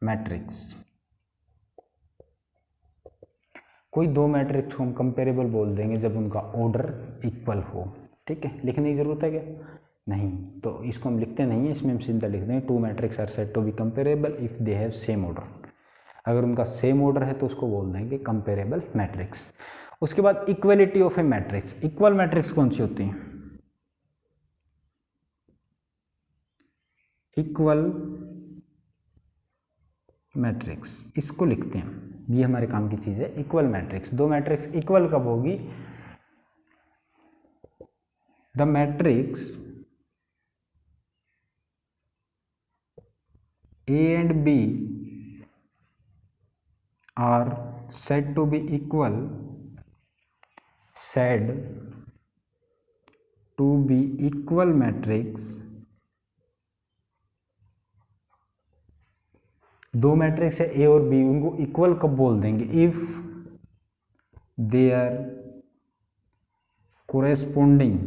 मैट्रिक्स, कोई दो मैट्रिक्स को हम कंपेरेबल बोल देंगे जब उनका ऑर्डर इक्वल हो। ठीक है, लिखने की जरूरत है क्या? नहीं, तो इसको हम लिखते नहीं है, इसमें हम सीधा लिख देंगे two matrix are said to be comparable if they have same order. अगर उनका सेम ऑर्डर है तो उसको बोल देंगे कंपेरेबल मैट्रिक्स। उसके बाद equality of A matrix. Equal matrix कौन सी होती है? इक्वल मैट्रिक्स, इसको लिखते हैं, ये हमारे काम की चीज़ है। इक्वल मैट्रिक्स, दो मैट्रिक्स इक्वल कब होगी? The matrix A and B are said to be equal, said to be equal matrix। दो मैट्रिक्स है ए और बी, उनको इक्वल कब बोल देंगे? If their corresponding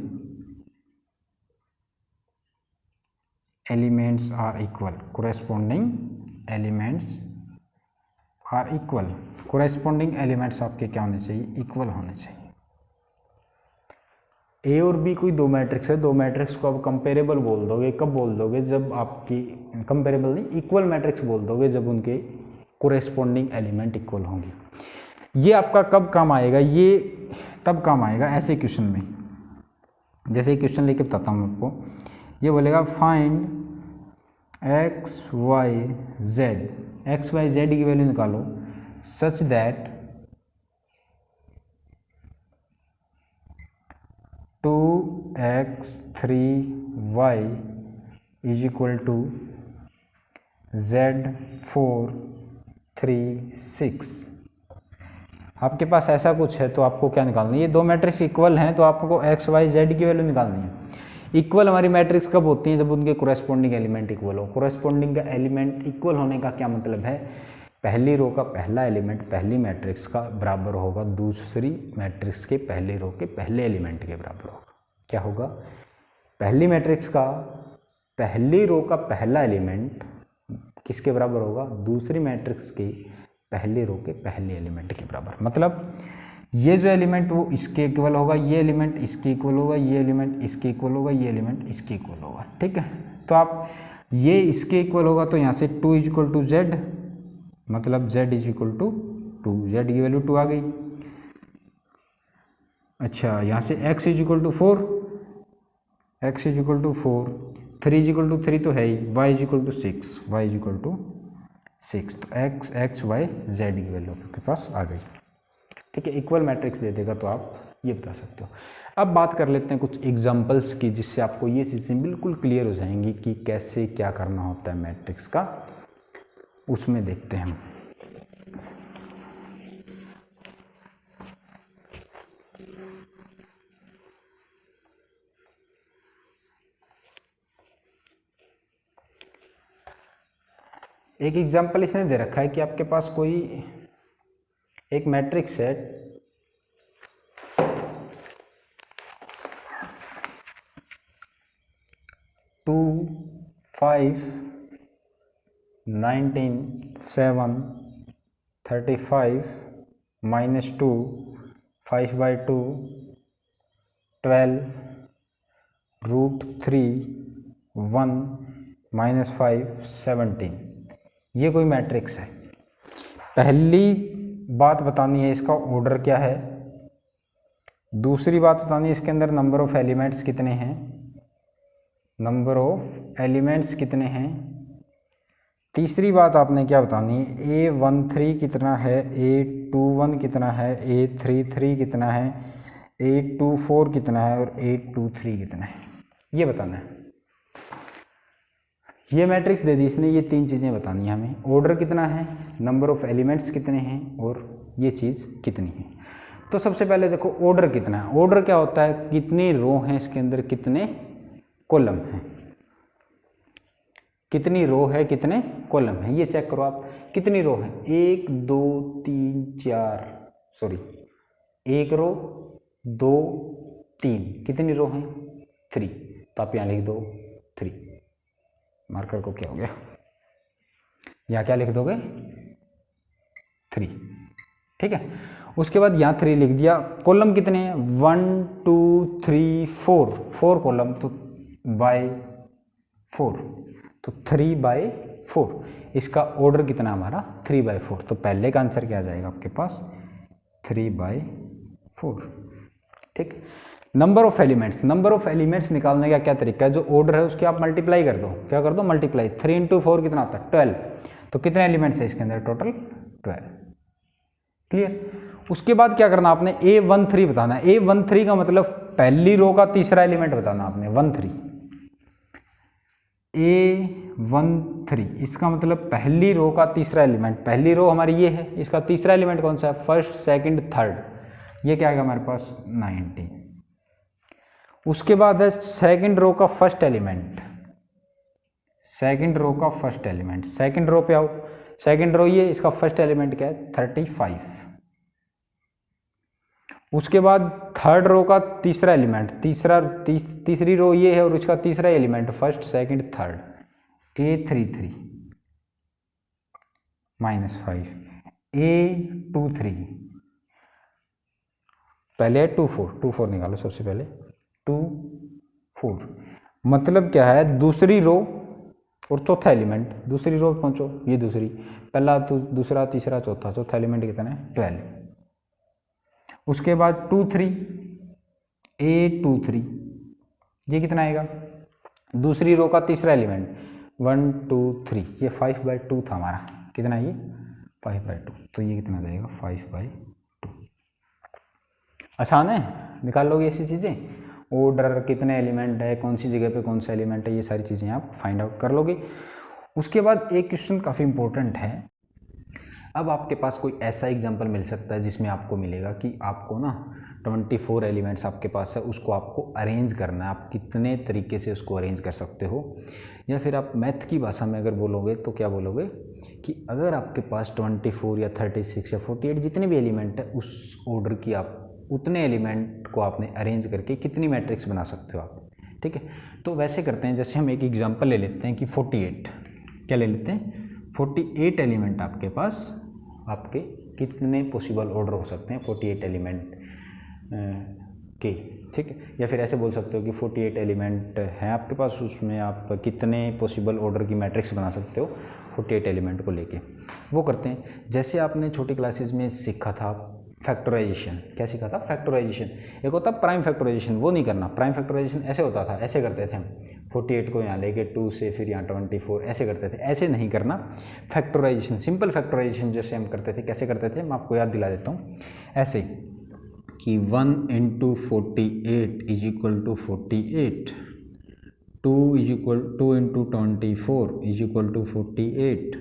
elements are equal. Corresponding elements are equal. Corresponding elements आपके क्या होने चाहिए? इक्वल होने चाहिए। ए और बी कोई दो मैट्रिक्स है, दो मैट्रिक्स को आप कंपेरेबल बोल दोगे। कब बोल दोगे? जब आपकी कंपेरेबल नहीं, इक्वल मैट्रिक्स बोल दोगे जब उनके कोरेस्पोंडिंग एलिमेंट इक्वल होंगे। ये आपका कब काम आएगा? ये तब काम आएगा ऐसे क्वेश्चन में। जैसे क्वेश्चन लेके बताता हूँ आपको। ये बोलेगा find X Y Z, X Y Z की वैल्यू निकालो such that 2x 3y is equal to z 4 3 6। आपके पास ऐसा कुछ है तो आपको क्या निकालना है? ये दो मैट्रिक्स इक्वल हैं तो आपको x y z की वैल्यू निकालनी है। इक्वल हमारी मैट्रिक्स कब होती हैं? जब उनके कोरेस्पोंडिंग एलिमेंट इक्वल हो। कोरेस्पोंडिंग का एलिमेंट इक्वल होने का क्या मतलब है? पहली रो का पहला एलिमेंट पहली मैट्रिक्स का बराबर होगा दूसरी मैट्रिक्स के पहली रो के पहले एलिमेंट के बराबर होगा। क्या होगा? पहली मैट्रिक्स का पहली रो का पहला एलिमेंट किसके बराबर होगा? दूसरी मैट्रिक्स के पहली रो के पहले एलिमेंट के बराबर। मतलब ये जो एलिमेंट वो इसके इक्वल होगा, ये एलिमेंट इसके इक्वल होगा, ये एलिमेंट इसके इक्वल होगा, ये एलिमेंट इसके इक्वल होगा। ठीक है, तो आप ये इसके इक्वल होगा तो यहाँ से 2 इज इक्वल टू जेड, मतलब z is equal to 2, Z की वैल्यू 2 आ गई। अच्छा, यहाँ से x is equal to 4, x is equal to 4, 3 is equal to 3 तो है ही, y is equal to 6, y is equal to 6, तो x y z की वैल्यू आपके पास आ गई। ठीक है, इक्वल मैट्रिक्स दे देगा तो आप ये बता सकते हो। अब बात कर लेते हैं कुछ एग्जांपल्स की, जिससे आपको ये चीज़ें बिल्कुल क्लियर हो जाएंगी कि कैसे क्या करना होता है मैट्रिक्स का। उसमें देखते हैं हम। एक एग्जांपल इसने दे रखा है कि आपके पास कोई एक मैट्रिक्स है 2 5 19 7 35 -2 5/2 12 √3 1 -5 17। ये कोई मैट्रिक्स है। पहली बात बतानी है इसका ऑर्डर क्या है, दूसरी बात बतानी है इसके अंदर नंबर ऑफ एलिमेंट्स कितने हैं, नंबर ऑफ एलिमेंट्स कितने हैं, तीसरी बात आपने क्या बतानी है, A13 कितना है, A21 कितना है, A33 कितना है, A24 कितना है और A23 कितना है, ये बताना है। ये मैट्रिक्स दे दी इसने, ये तीन चीज़ें बतानी है हमें, ऑर्डर कितना है, नंबर ऑफ एलिमेंट्स कितने हैं और ये चीज़ कितनी है। तो सबसे पहले देखो ऑर्डर कितना है। ऑर्डर क्या होता है, कितनी रो हैं इसके अंदर, कितने कॉलम हैं, कितनी रो है कितने कॉलम है, ये चेक करो आप। कितनी रो है, 1 2 3 4, सॉरी 1 रो 2 3, कितनी रो हैं 3, तो आप यहाँ लिख दो 3। मार्कर को क्या हो गया, यहाँ क्या लिख दोगे 3, ठीक है। उसके बाद यहाँ 3 लिख दिया। कॉलम कितने हैं, 1 2 3 4 कॉलम, तो बाय 4, तो 3/4। इसका ऑर्डर कितना हमारा 3/4, तो पहले का आंसर क्या आ जाएगा आपके पास 3/4, ठीक। Number of elements, number of elements निकालने का क्या तरीका है, जो ऑर्डर है उसके आप मल्टीप्लाई कर दो, क्या कर दो मल्टीप्लाई, 3 × 4 कितना होता है 12, तो कितने एलिमेंट्स है इसके अंदर टोटल 12, क्लियर। उसके बाद क्या करना आपने, A13 बताना है। A13 का मतलब पहली रो का तीसरा एलिमेंट बताना आपने, 13 A13, इसका मतलब पहली रो का तीसरा एलिमेंट, पहली रो हमारी ये है, इसका तीसरा एलिमेंट कौन सा है, फर्स्ट सेकंड थर्ड, ये क्या आएगा हमारे पास 19। उसके बाद है सेकंड रो का फर्स्ट एलिमेंट, सेकंड रो का फर्स्ट एलिमेंट, सेकंड रो पे आओ, सेकंड रो ये, इसका फर्स्ट एलिमेंट क्या है 35। उसके बाद थर्ड रो का तीसरा एलिमेंट, तीसरी रो ये है और उसका तीसरा element first second third, A33 -5, A23, पहले 24 निकालो सबसे पहले, 24 मतलब क्या है, दूसरी रो और चौथा एलिमेंट, दूसरी रो पहुंचो, ये दूसरी, पहला दूसरा तीसरा चौथा, चौथा एलिमेंट कितना है 12। उसके बाद 23 A23, ये कितना आएगा, दूसरी रो का तीसरा एलिमेंट 1 2 3, ये 5/2 था हमारा, कितना ये 5/2, तो ये कितना जाएगा 5/2। आसान है, निकाल लोगे ऐसी चीज़ें, ऑर्डर कितने एलिमेंट है, कौन सी जगह पे कौन सा एलिमेंट है, ये सारी चीज़ें आप फाइंड आउट कर लोगे। उसके बाद एक क्वेश्चन काफ़ी इंपॉर्टेंट है। अब आपके पास कोई ऐसा एग्जांपल मिल सकता है जिसमें आपको मिलेगा कि आपको ना 24 एलिमेंट्स आपके पास है, उसको आपको अरेंज करना है, आप कितने तरीके से उसको अरेंज कर सकते हो। या फिर आप मैथ की भाषा में अगर बोलोगे तो क्या बोलोगे कि अगर आपके पास 24 या 36 या 48 जितने भी एलिमेंट है, उस ऑर्डर की आप उतने एलिमेंट को आपने अरेंज करके कितनी मैट्रिक्स बना सकते हो आप, ठीक है। तो वैसे करते हैं, जैसे हम एक एग्जांपल ले लेते हैं कि 48, क्या ले लेते हैं 48 एलिमेंट आपके पास, आपके कितने पॉसिबल ऑर्डर हो सकते हैं 48 एलिमेंट के, ठीक है। या फिर ऐसे बोल सकते हो कि 48 एलिमेंट हैं आपके पास, उसमें आप कितने पॉसिबल ऑर्डर की मैट्रिक्स बना सकते हो 48 एलिमेंट को लेके। वो करते हैं, जैसे आपने छोटी क्लासेस में सीखा था फैक्टराइजेशन। क्या सीखा था? फैक्टराइजेशन। एक होता प्राइम फैक्टराइजेशन, वो नहीं करना। प्राइम फैक्टराइजेशन ऐसे होता था, ऐसे करते थे हम, 48 को यहाँ लेके 2 से फिर यहाँ 24 ऐसे करते थे, ऐसे नहीं करना। फैक्टराइजेशन, सिंपल फैक्टराइजेशन जैसे हम करते थे, कैसे करते थे मैं आपको याद दिला देता हूँ। ऐसे कि 1 × 48 is equal to 48, 2 × 24 is equal to 48,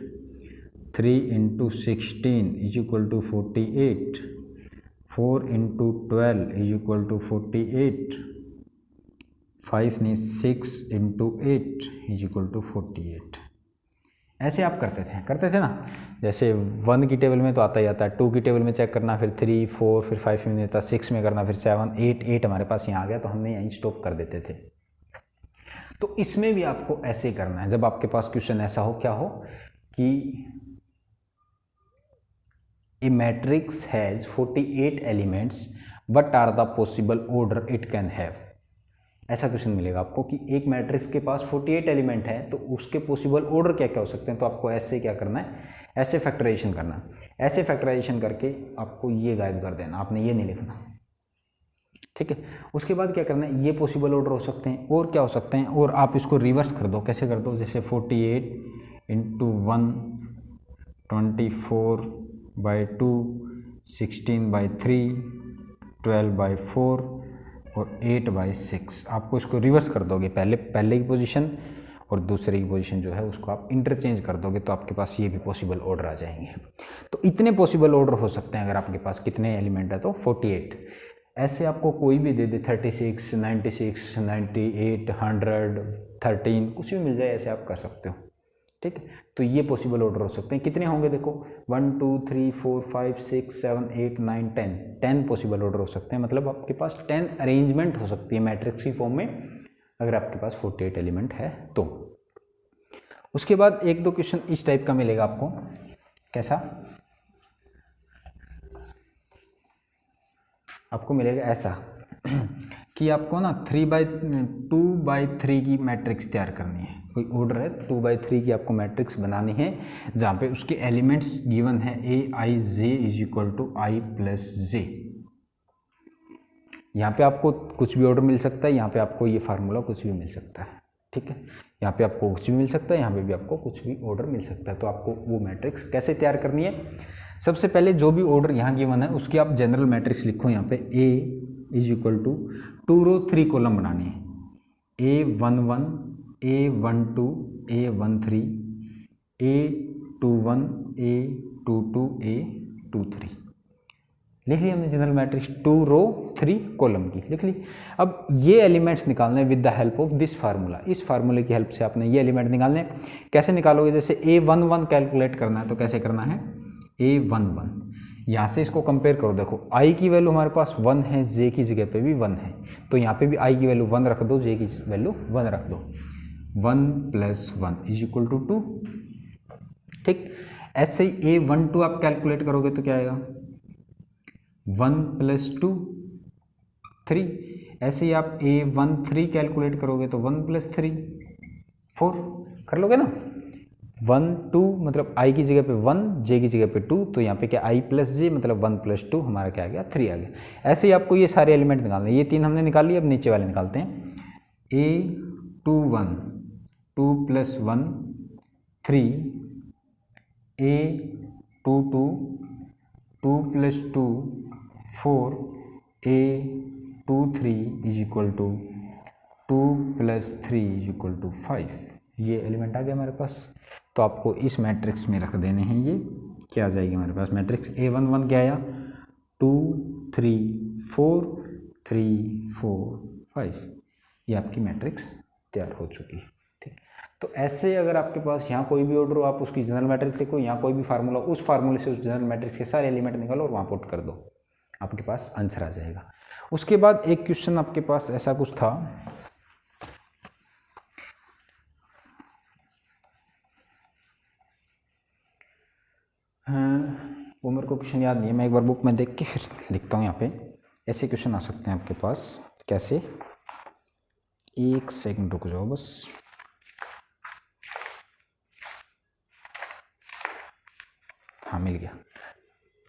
3 × 16 is equal to 48, 4 × 12 is equal to 48, 5 नहीं 6 × 8 इज इक्वल टू 48। ऐसे आप करते थे ना। जैसे 1 की टेबल में तो आता ही आता है, 2 की टेबल में चेक करना, फिर 3 4 फिर 5 में देता, 6 में करना, फिर 7 8 हमारे पास यहाँ आ गया तो हमने यहीं स्टॉप कर देते थे। तो इसमें भी आपको ऐसे ही करना है। जब आपके पास क्वेश्चन ऐसा हो, क्या हो कि a matrix has 48 elements, what are the possible order it can have. ऐसा क्वेश्चन मिलेगा आपको कि एक मैट्रिक्स के पास 48 एलिमेंट है तो उसके पॉसिबल ऑर्डर क्या क्या हो सकते हैं। तो आपको ऐसे क्या करना है, ऐसे फैक्टराइजेशन करना है। ऐसे फैक्टराइजेशन करके आपको ये गायब कर देना, आपने ये नहीं लिखना, ठीक है। उसके बाद क्या करना है, ये पॉसिबल ऑर्डर हो सकते हैं, और क्या हो सकते हैं, और आप इसको रिवर्स कर दो। कैसे कर दो? जैसे 48 × 1 24/2 16/3 12/4 और 8/6। आपको इसको रिवर्स कर दोगे, पहले की पोजीशन और दूसरे की पोजीशन जो है उसको आप इंटरचेंज कर दोगे तो आपके पास ये भी पॉसिबल ऑर्डर आ जाएंगे। तो इतने पॉसिबल ऑर्डर हो सकते हैं अगर आपके पास कितने एलिमेंट है तो 48। ऐसे आपको कोई भी दे दे 36 96 98 100 13 कुछ भी मिल जाए, ऐसे आप कर सकते हो, ठीक है। तो ये पॉसिबल ऑर्डर हो सकते हैं। कितने होंगे देखो, 1 2 3 4 5 6 7 8 9 10 पॉसिबल ऑर्डर हो सकते हैं। मतलब आपके पास 10 अरेंजमेंट हो सकती है मैट्रिक्स की फॉर्म में अगर आपके पास 48 एलिमेंट है तो। उसके बाद एक दो क्वेश्चन इस टाइप का मिलेगा आपको। कैसा? आपको मिलेगा ऐसा कि आपको ना 3/2/3 की मैट्रिक्स तैयार करनी है। कोई ऑर्डर है 2/3 की आपको मैट्रिक्स बनानी है जहाँ पे उसके एलिमेंट्स गिवन है Aij is equal to I plus J. यहाँ पे आपको कुछ भी ऑर्डर मिल सकता है, यहाँ पे आपको ये फार्मूला कुछ भी मिल सकता है, ठीक है। यहाँ पे आपको कुछ भी मिल सकता है, यहाँ पे भी आपको कुछ भी ऑर्डर मिल सकता है। तो आपको वो मैट्रिक्स कैसे तैयार करनी है, सबसे पहले जो भी ऑर्डर यहाँ गिवन है उसकी आप जनरल मैट्रिक्स लिखो। यहाँ पे A is equal to 2 row 3 column बनानी है, A11 A12 A13 A21 A22 A23 लिख ली हमने जनरल मैट्रिक्स 2 रो 3 कॉलम की लिख ली। अब ये एलिमेंट्स निकालने with the help of this formula, इस फार्मूले की हेल्प से आपने ये एलिमेंट निकालने। कैसे निकालोगे? जैसे A11 कैलकुलेट करना है तो कैसे करना है, A11 यहाँ से इसको कंपेयर करो। देखो I की वैल्यू हमारे पास 1 है, J की जगह पे भी 1 है, तो यहाँ पे भी I की वैल्यू 1 रख दो, J की वैल्यू 1 रख दो। 1 + 1 इज इक्वल टू 2, ठीक। ऐसे ही A12 आप कैलकुलेट करोगे तो क्या आएगा, 1 + 2 3। ऐसे ही आप A13 कैलकुलेट करोगे तो 1 + 3 4 कर लोगे ना। 1 2 मतलब I की जगह पे 1, J की जगह पे 2, तो यहाँ पे क्या I + J मतलब 1 + 2 हमारा क्या आ गया 3 आ गया। ऐसे ही आपको ये सारे एलिमेंट निकालने हैं। ये 3 हमने निकाल लिए, अब नीचे वाले निकालते हैं। A21 2 + 1 3, A22 2 + 2 4, A23 is equal to 2 + 3 is equal to 5। ये एलिमेंट आ गया हमारे पास। तो आपको इस मैट्रिक्स में रख देने हैं। ये क्या आ जाएगी हमारे पास मैट्रिक्स, A11 क्या आया 2 3 4 3 4 5। ये आपकी मैट्रिक्स तैयार हो चुकी है, ठीक। तो ऐसे अगर आपके पास यहाँ कोई भी ऑर्डर हो, आप उसकी जनरल मैट्रिक्स लिखो, यहाँ कोई भी फार्मूला, उस फार्मूले से उस जनरल मैट्रिक्स के सारे एलिमेंट निकालो और वहाँ पुट कर दो, आपके पास आंसर आ जाएगा। उसके बाद एक क्वेश्चन आपके पास ऐसा कुछ था, वो मेरे को क्वेश्चन याद नहीं है, मैं एक बार बुक में देख के फिर लिखता हूँ। यहाँ पे ऐसे क्वेश्चन आ सकते हैं आपके पास। कैसे, एक सेकंड रुक जाओ बस। हाँ मिल गया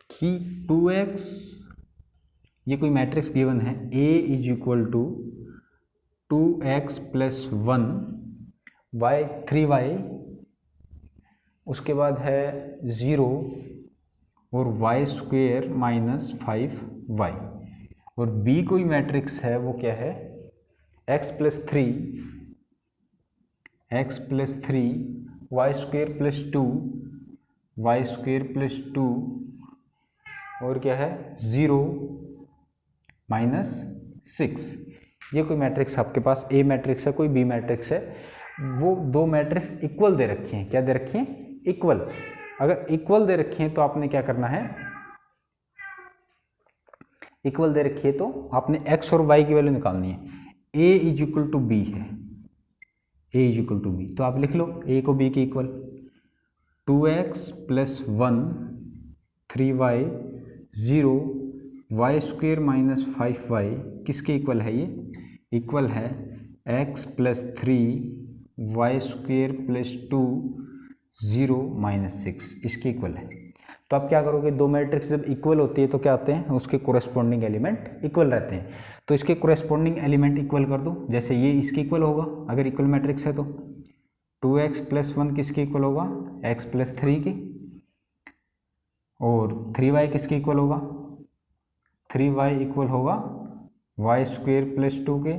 कि 2x ये कोई मैट्रिक्स गिवन है, A is equal to 2x plus 1 y 3y, उसके बाद है 0 और y स्क्वेयर माइनस 5y, और B कोई मैट्रिक्स है, वो क्या है, x plus 3 y square plus 2 y square plus 2 और क्या है 0 माइनस 6। ये कोई मैट्रिक्स आपके पास A मैट्रिक्स है, कोई B मैट्रिक्स है, वो दो मैट्रिक्स इक्वल दे रखे हैं। क्या दे रखे हैं? इक्वल। अगर इक्वल दे रखे हैं तो आपने क्या करना है, इक्वल दे रखी है तो आपने x और y की वैल्यू निकालनी है। A is equal to B है, A is equal to B, तो आप लिख लो A को B के equal, 2x plus 1 3y 0 y square minus 5y किसके इक्वल है? ये इक्वल है x plus 3 y square plus 2 0 minus 6, इसके इक्वल है। तो आप क्या करोगे, दो मैट्रिक्स जब इक्वल होती है तो क्या होते हैं, उसके कोरेस्पॉन्डिंग एलिमेंट इक्वल रहते हैं। तो इसके कोरेस्पॉन्डिंग एलिमेंट इक्वल कर दो, जैसे ये इसके इक्वल होगा अगर इक्वल मैट्रिक्स है तो 2x प्लस 1 किसके इक्वल होगा, x प्लस 3 की, और 3y किसके इक्वल होगा, 3y इक्वल होगा y स्क्वेयर प्लस 2 के,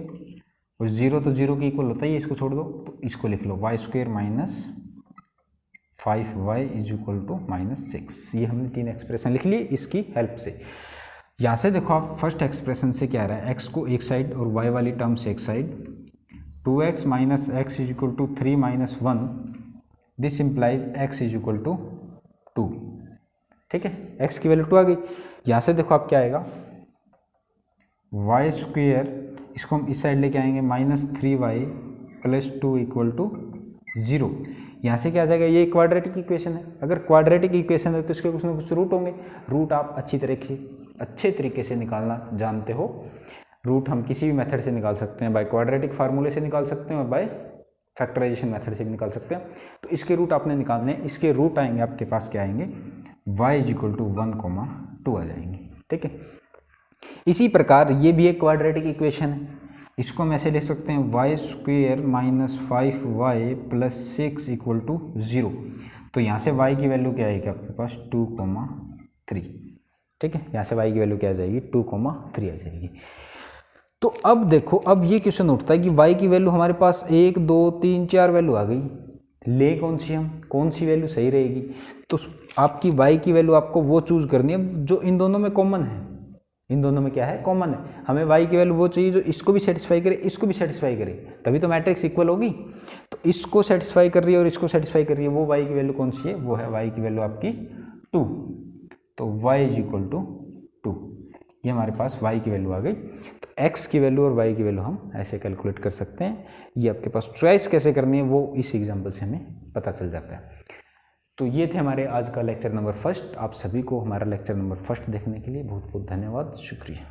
और 0 तो 0 के इक्वल होता है, ये इसको छोड़ दो, तो इसको लिख लो y square minus 5y is equal to minus 6। ये हमने तीन एक्सप्रेशन लिख ली इसकी हेल्प से। यहाँ से देखो आप फर्स्ट एक्सप्रेशन से क्या आ रहा है, x को एक साइड और y वाली टर्म से एक side, 2x minus x is equal to 3 minus 1, this implies x is equal to 2। ठीक है, x की वैल्यू 2 आ गई। यहाँ से देखो आप क्या आएगा, y स्क्वेयर, इसको हम इस साइड लेके आएंगे, minus 3y plus 2 equal to 0। यहाँ से क्या आ जाएगा, ये क्वाड्रेटिक इक्वेशन है। अगर क्वाड्रेटिक इक्वेशन है तो इसके कुछ ना कुछ रूट होंगे। रूट आप अच्छे तरीके से निकालना जानते हो। रूट हम किसी भी मेथड से निकाल सकते हैं, बाय क्वाड्रेटिक फार्मूले से निकाल सकते हैं और बाय फैक्टराइजेशन मेथड से भी निकाल सकते हैं। तो इसके रूट आपने निकालने हैं, इसके रूट आएंगे आपके पास, क्या आएंगे, y इज इक्वल टू 1,2 आ जाएंगे। ठीक है, इसी प्रकार ये भी एक क्वाड्रेटिक इक्वेशन है, इसको हम ऐसे लिख सकते हैं, y square minus 5y plus 6 equal to 0। तो यहाँ से y की वैल्यू क्या आएगी आपके पास, 2,3। ठीक है, यहाँ से y की वैल्यू क्या आ जाएगी, 2,3 आ जाएगी। तो अब देखो, अब ये क्वेश्चन उठता है कि y की वैल्यू हमारे पास 1 2 3 4 वैल्यू आ गई, ले कौन सी, हम कौन सी वैल्यू सही रहेगी। तो आपकी y की वैल्यू आपको वो चूज करनी है जो इन दोनों में कॉमन है। इन दोनों में क्या है, कॉमन है। हमें y की वैल्यू वो चाहिए जो इसको भी सेटिस्फाई करे, इसको भी सेटिस्फाई करे, तभी तो मैट्रिक्स इक्वल होगी। तो इसको सेटिस्फाई कर रही है और इसको सेटिस्फाई कर रही है, वो y की वैल्यू कौन सी है, वो है y की वैल्यू आपकी 2। तो y इज इक्वल टू 2, ये हमारे पास y की वैल्यू आ गई। तो x की वैल्यू और y की वैल्यू हम ऐसे कैलकुलेट कर सकते हैं। ये आपके पास चॉइस कैसे करनी है वो इस एग्जाम्पल से हमें पता चल जाता है। तो ये थे हमारे आज का लेक्चर नंबर 1। आप सभी को हमारा लेक्चर नंबर 1 देखने के लिए बहुत बहुत धन्यवाद, शुक्रिया।